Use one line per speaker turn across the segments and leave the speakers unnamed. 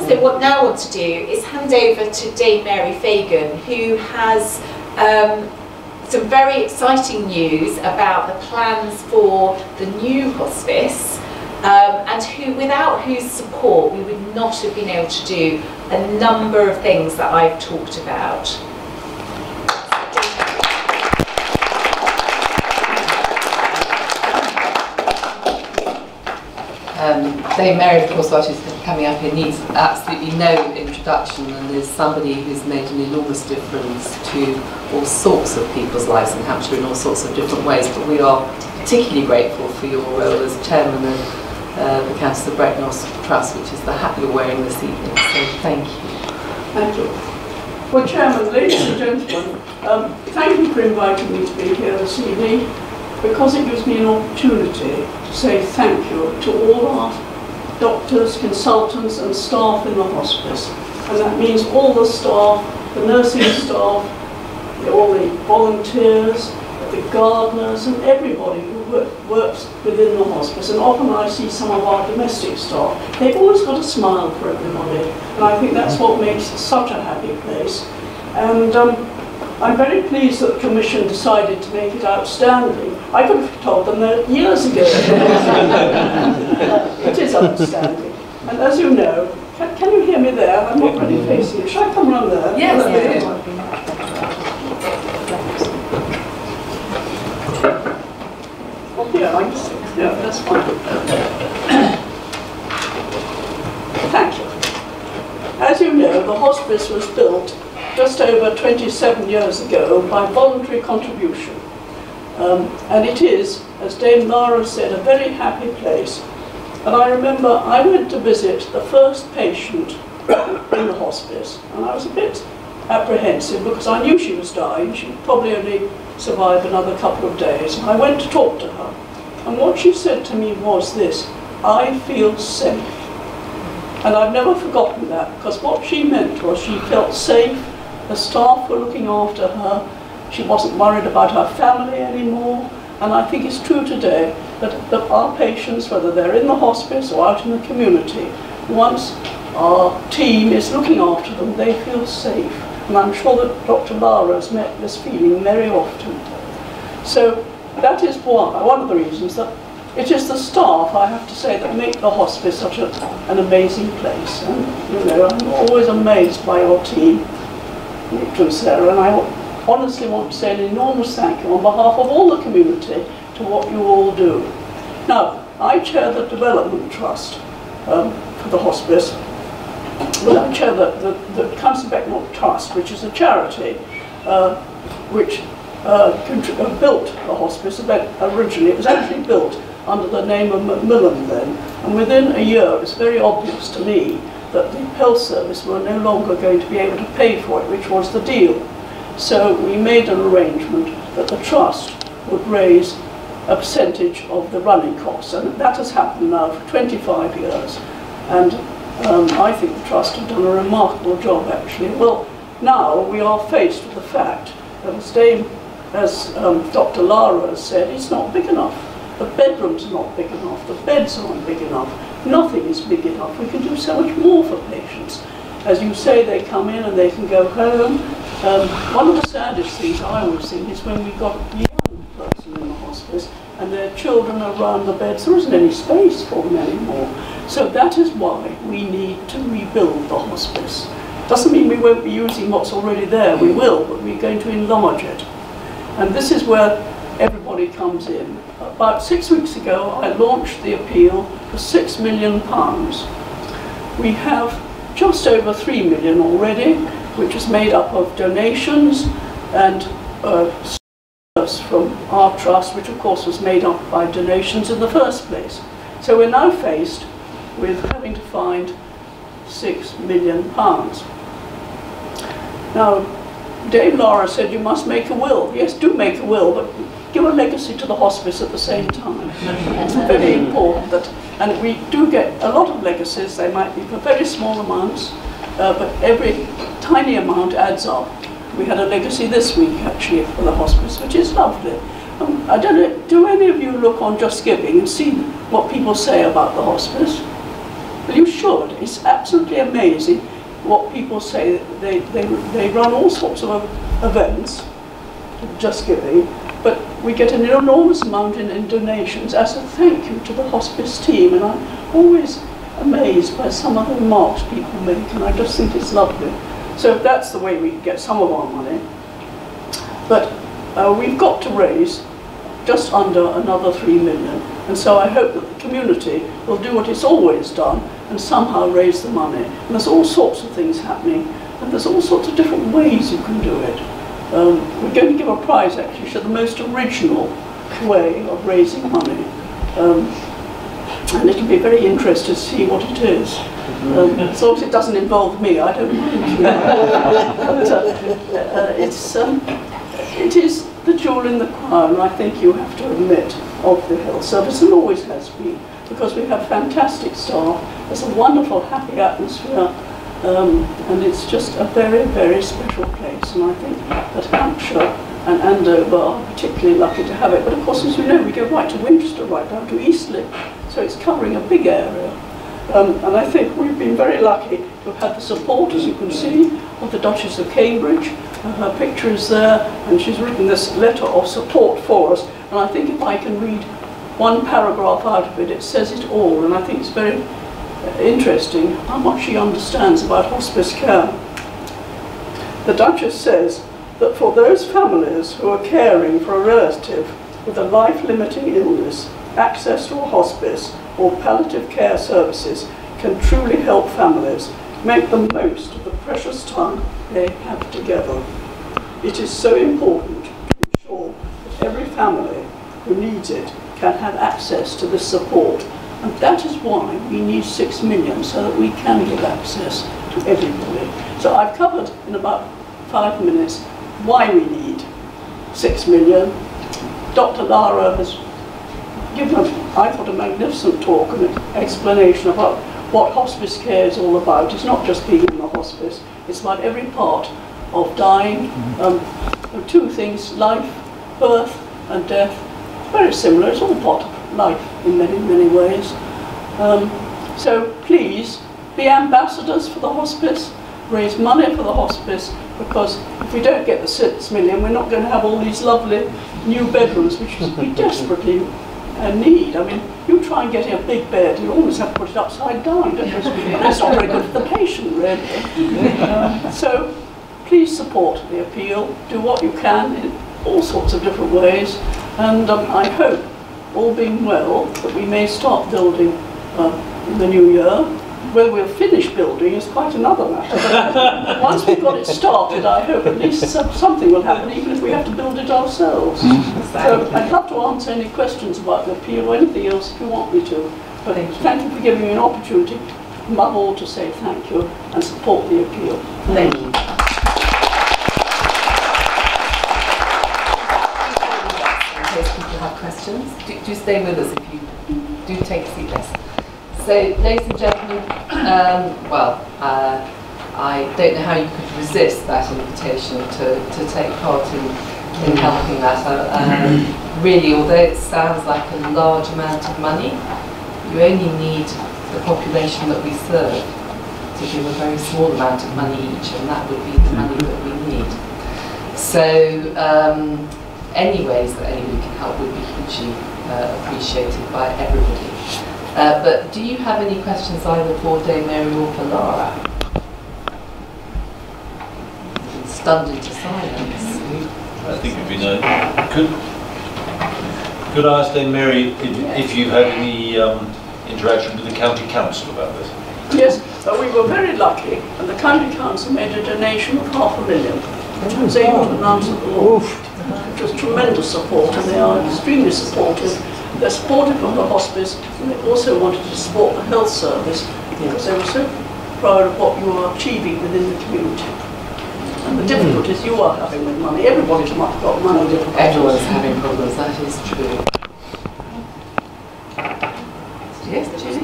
So what now I want to do is hand over to Dame Mary Fagan, who has some very exciting news about the plans for the new hospice, and without whose support we would not have been able to do a number of things that I've talked about.
Dame Mary, of course, while she's coming up here, needs absolutely no introduction, and is somebody who's made an enormous difference to all sorts of people's lives in Hampshire in all sorts of different ways. But we are particularly grateful for your role as chairman of the Countess of Brecknock Trust, which is the hat you're wearing this evening. So thank you.
Thank you. Well, Chairman, ladies and gentlemen, thank you for inviting me to be here this evening, because it gives me an opportunity to say thank you to all our doctors, consultants and staff in the hospice. And that means all the staff, the nursing staff, all the volunteers, the gardeners and everybody who works within the hospice. And often I see some of our domestic staff. They've always got a smile for everybody. And I think that's what makes it such a happy place. And I'm very pleased that the Commission decided to make it outstanding. I could have told them that years ago. It is outstanding. And as you know, can you hear me there? I'm not really facing you. Should I come round there?
Yes.
Oh, yeah, that's fine. Thank you. As you know, the hospice was built just over 27 years ago by voluntary contribution. And it is, as Dame Lara said, a very happy place. And I remember I went to visit the first patient in the hospice, and I was a bit apprehensive because I knew she was dying. She'd probably only survive another couple of days. And I went to talk to her. And what she said to me was this: "I feel safe." And I've never forgotten that, because what she meant was she felt safe. The staff were looking after her. She wasn't worried about her family anymore. And I think it's true today that our patients, whether they're in the hospice or out in the community, once our team is looking after them, they feel safe. And I'm sure that Dr. Lara has met this feeling very often. So that is one of the reasons that it is the staff, I have to say, that make the hospice such an amazing place. And you know, I'm always amazed by your team, Nick and Sarah, and I honestly want to say an enormous thank you on behalf of all the community to what you all do. Now, I chair the Development Trust for the hospice. Well, I chair the Countess of Brecknock Trust, which is a charity which built the hospice originally. It was actually built under the name of Macmillan then, and within a year it was very obvious to me that the health service were no longer going to be able to pay for it, which was the deal. So we made an arrangement that the trust would raise a percentage of the running costs, and that has happened now for 25 years. And I think the trust have done a remarkable job, actually. Well, now we are faced with the fact that as Dr. Lara has said, it's not big enough. The bedrooms are not big enough, the beds aren't big enough, nothing is big enough. We can do so much more for patients. As you say, they come in and they can go home. One of the saddest things I always think is when we've got a young person in the hospice and their children are around the beds, there isn't any space for them anymore. So that is why we need to rebuild the hospice. Doesn't mean we won't be using what's already there, we will, but we're going to enlarge it. And this is where everybody comes in. About 6 weeks ago, I launched the appeal for £6 million. We have just over 3 million already, which is made up of donations and from our trust, which of course was made up by donations in the first place. So we're now faced with having to find £6 million. Now, Dame Lara said you must make a will. Yes, do make a will, but give a legacy to the hospice at the same time. It's very important that, and we do get a lot of legacies. They might be for very small amounts, but every tiny amount adds up. We had a legacy this week actually for the hospice, which is lovely. I don't know, do any of you look on Just Giving and see what people say about the hospice? Well, you should. It's absolutely amazing what people say. They run all sorts of events, Just Giving, but we get an enormous amount in donations as a thank you to the hospice team, and I'm always amazed by some of the remarks people make, and I just think it's lovely. So that's the way we get some of our money. But we've got to raise just under another 3 million, and so I hope that the community will do what it's always done and somehow raise the money. And there's all sorts of things happening, and there's all sorts of different ways you can do it. We're going to give a prize actually for the most original way of raising money, and it'll be very interesting to see what it is. As long as it doesn't involve me, I don't mind. But it is the jewel in the crown, I think you have to admit, of the health service, and always has been, because we have fantastic staff, there's a wonderful, happy atmosphere, and it's just a very, very special place, and I think that Hampshire and Andover are particularly lucky to have it. But of course, as you know, we go right to Winchester, right down to Eastleigh, so it's covering a big area. And I think we've been very lucky to have had the support, as you can see, of the Duchess of Cambridge. Her picture is there, and she's written this letter of support for us. And I think if I can read one paragraph out of it, it says it all. And I think it's very interesting how much she understands about hospice care. The Duchess says that for those families who are caring for a relative with a life-limiting illness, access to a hospice or palliative care services can truly help families make the most of the precious time they have together. It is so important to ensure that every family who needs it can have access to this support, and that is why we need 6 million, so that we can give access to everybody. So I've covered in about 5 minutes why we need 6 million. Dr. Lara has given, I thought, a magnificent talk and explanation about what hospice care is all about. It's not just being in the hospice, it's about every part of dying. Two things, life, birth and death. Very similar, it's all part of life in many, many ways. So please be ambassadors for the hospice, raise money for the hospice, because if we don't get the 6 million, we're not going to have all these lovely new bedrooms, which we desperately need. I mean, you try and get a big bed, you almost have to put it upside down, don't you? That's not very good for the patient, really. So please support the appeal, do what you can in all sorts of different ways, and I hope, all being well, that we may start building in the new year. Whether we'll finish building is quite another matter. But once we've got it started, I hope at least something will happen, even if we have to build it ourselves. So I'd love to answer any questions about the appeal or anything else if you want me to. But thank you for giving me an opportunity, above all, to say thank you and support the appeal.
Thank you. In case people have questions, do stay with us if you do take a seat, yes. So, ladies and gentlemen, I don't know how you could resist that invitation to take part in helping that. Really, although it sounds like a large amount of money, you only need the population that we serve to give a very small amount of money each, and that would be the money that we need. So, any ways that anybody can help would be hugely appreciated by everybody. But do you have any questions either for Dame Mary or for Lara? Stunned into silence.
I think it'd be nice. Could I ask Dame Mary if you've had any interaction with the County Council about this?
Yes, we were very lucky, and the County Council made a donation of £500,000, which I was able to announce at the launch, which was tremendous support, and they are extremely supportive. They're supportive of the hospice, and they also wanted to support the health service, because they were so proud of what you are achieving within the community. And the difficulties you are having with money, everybody's got money difficulties.
Everyone's having problems, that is true. Yes, Julie?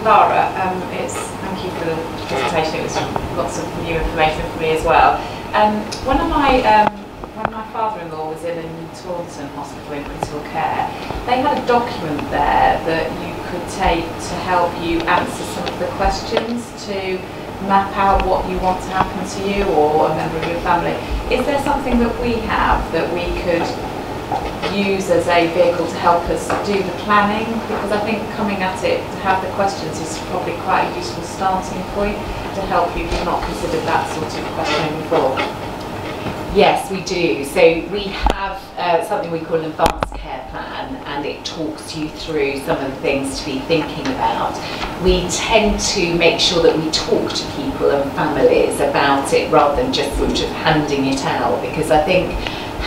Lara, thank you for the presentation. It was lots of new information for me as well. When my father-in-law was in Taunton Hospital in critical care, they had a document there that you could take to help you answer some of the questions, to map out what you want to happen to you or a member of your family. Is there something that we have that we could use as a vehicle to help us do the planning? Because I think coming at it to have the questions is probably quite a useful starting point to help you if you've not considered that sort of questioning before. Yes, we do. So we have something we call an advanced care plan, and it talks you through some of the things to be thinking about. We tend to make sure that we talk to people and families about it rather than just sort of handing it out, because I think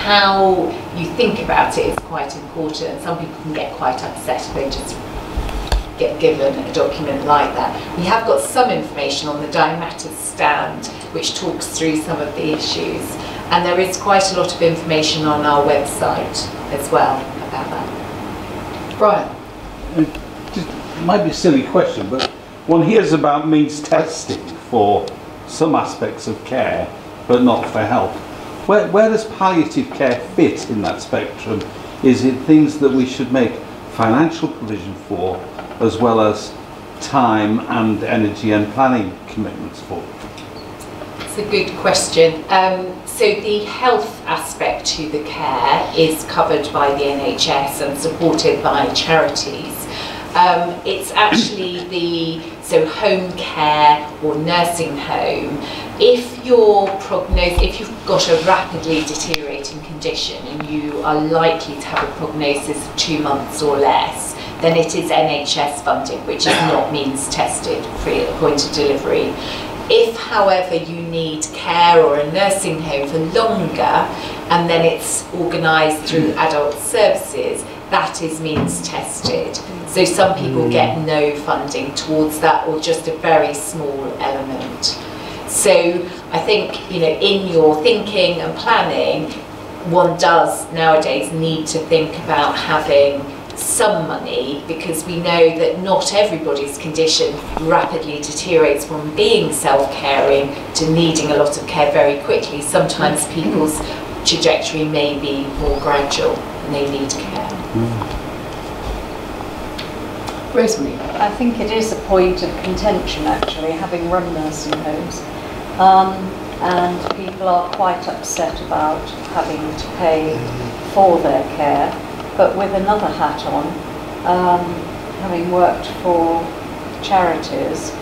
how you think about it is quite important, and some people can get quite upset if they just get given a document like that. We have got some information on the Dimatters stand which talks through some of the issues, and there is quite a lot of information on our website as well about that.
Brian?
It might be a silly question, but one hears about means testing for some aspects of care, but not for health. Where does palliative care fit in that spectrum? Is it things that we should make financial provision for, as well as time and energy and planning commitments for?
It's a good question. So the health aspect to the care is covered by the NHS and supported by charities. It's actually so home care or nursing home. If you've got a rapidly deteriorating condition and you are likely to have a prognosis of 2 months or less, then it is NHS funded, which is not means tested free at the point of delivery. If, however, you need care or a nursing home for longer, and then it's organised through adult services, that is means tested. So some people get no funding towards that, or just a very small element. So I think, in your thinking and planning, one does nowadays need to think about having some money, because we know that not everybody's condition rapidly deteriorates from being self-caring to needing a lot of care very quickly. Sometimes people's trajectory may be more gradual and they need care.
Rosemary?
I think it is a point of contention, actually, having run nursing homes. And people are quite upset about having to pay for their care. But with another hat on, having worked for charities,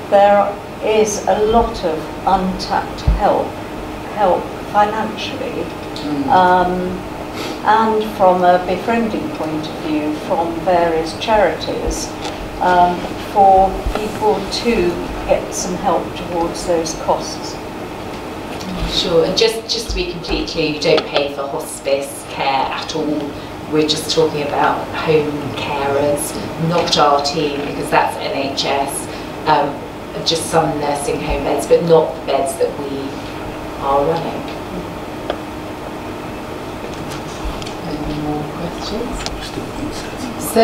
there is a lot of untapped help financially, and from a befriending point of view from various charities, for people to get some help towards those costs.
Sure, and just to be completely clear, you don't pay for hospice care at all. We're just talking about home carers, not our team, because that's NHS, just some nursing home beds, but not the beds that we are running.
Any more questions? So,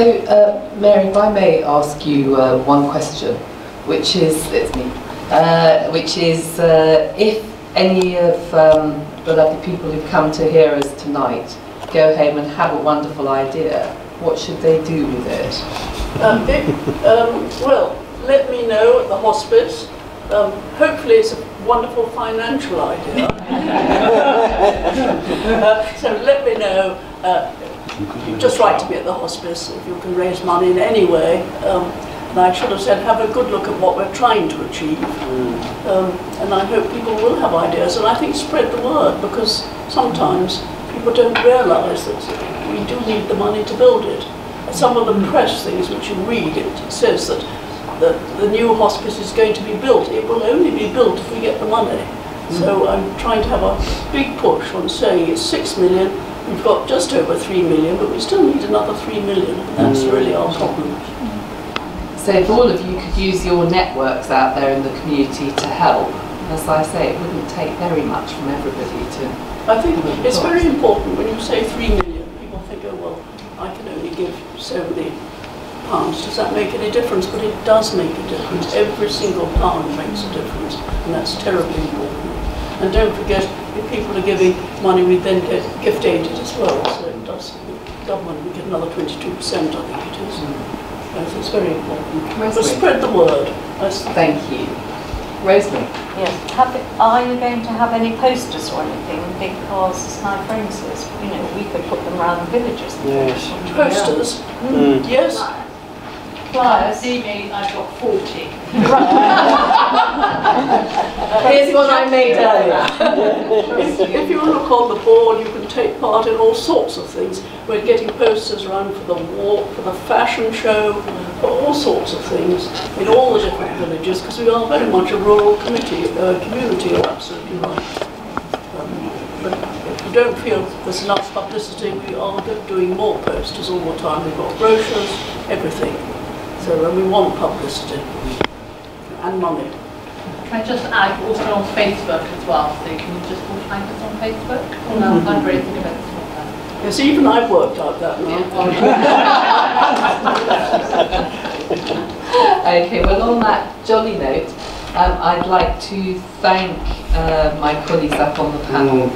Mary, if I may ask you one question, which is, it's me, if any of the lovely people who've come to hear us tonight go home and have a wonderful idea, what should they do with it?
Well, let me know at the hospice. Hopefully it's a wonderful financial idea. So let me know. Just write to me at the hospice if you can raise money in any way. And I should have said, have a good look at what we're trying to achieve. And I hope people will have ideas, and I think spread the word, because sometimes people don't realise that we do need the money to build it. Some of the press things which you read, it says that the new hospice is going to be built. It will only be built if we get the money. So I'm trying to have a big push on saying it's 6 million, we've got just over 3 million, but we still need another 3 million. That's really our problem.
So if all of you could use your networks out there in the community to help, as I say, it wouldn't take very much from everybody to...
I think it's very important when you say 3 million, people think, oh well, I can only give so many pounds. Does that make any difference? But it does make a difference. Every single pound makes a difference, and that's terribly important. And don't forget, if people are giving money, we then get gift aided as well. So it does, government, we get another 22%, I think it is. Yes, it's very important. But
Rosemary.
spread the word. That's the
Thank you. Rosemary.
Yes. Are you going to have any posters or anything? Because, as my friend says, you know, we could put them around the villages.
Yes.
posters.
Mm.
Yes.
Flyers, see me, I've got 40.
Here's one I made earlier.
If you look on the board, you can take part in all sorts of things. We're getting posters around for the walk, for the fashion show, for all sorts of things in all the different villages, because we are very much a rural community. You're absolutely right. But if we don't feel there's enough publicity, we are doing more posters all the time. We've got brochures, everything. So we want publicity and money.
Can I just add, also on Facebook as well, so can you just all find us on Facebook? Or no, fundraising events like that.
Yes, even I've worked out that now.
Okay, well on that jolly note, I'd like to thank my colleagues up on the panel,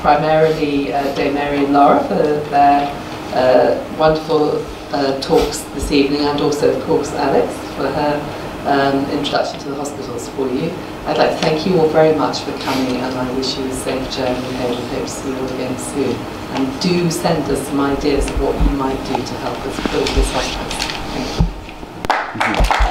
primarily Dame Mary and Laura for their wonderful talks this evening, and also of course Alex for her introduction to the hospitals for you. I'd like to thank you all very much for coming, and I wish you a safe journey home and hope to see you all again soon. And do send us some ideas of what you might do to help us build this hospice. Thank you.